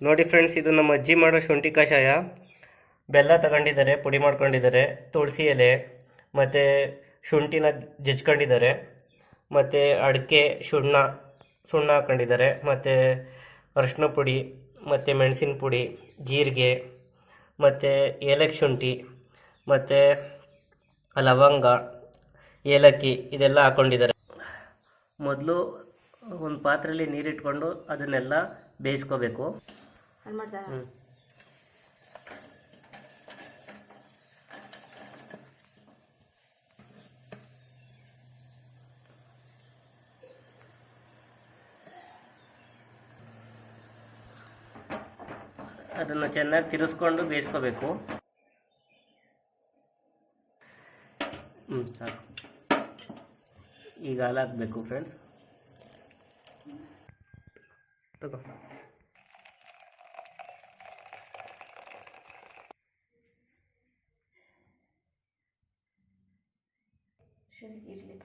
ನೋಡಿ ಫ್ರೆಂಡ್ಸ್, ಇದು ನಮ್ಮ ಅಜ್ಜಿ ಮಾಡೋ ಶುಂಠಿ ಕಷಾಯ. ಬೆಲ್ಲ ತಗೊಂಡಿದ್ದಾರೆ, ಪುಡಿ ಮಾಡ್ಕೊಂಡಿದ್ದಾರೆ, ತುಳಸಿ ಎಲೆ ಮತ್ತು ಶುಂಠಿನ ಜಜ್ಕೊಂಡಿದ್ದಾರೆ, ಮತ್ತು ಅಡಿಕೆ ಸುಣ್ಣ ಹಾಕೊಂಡಿದ್ದಾರೆ, ಮತ್ತು ಅರಿಶಿನ ಪುಡಿ ಮತ್ತು ಮೆಣಸಿನ ಪುಡಿ, ಜೀರಿಗೆ ಮತ್ತು ಏಲಕ್ಕಿ ಶುಂಠಿ ಮತ್ತು ಲವಂಗ, ಏಲಕ್ಕಿ ಇದೆಲ್ಲ ಹಾಕ್ಕೊಂಡಿದ್ದಾರೆ. ಮೊದಲು ಒಂದು ಪಾತ್ರೆಯಲ್ಲಿ ನೀರಿಟ್ಕೊಂಡು ಅದನ್ನೆಲ್ಲ ಬೇಯಿಸ್ಕೋಬೇಕು. ಅದನ್ನು ಚೆನ್ನಾಗಿ ತಿರ್ಸ್ಕೊಂಡು ಬೇಯಿಸ್ಕೋಬೇಕು. ಸಾಕು. ಈಗ ಹಾಲು ಹಾಕಬೇಕು ಫ್ರೆಂಡ್ಸ್. ತಗೋ. ಇರಲಿ.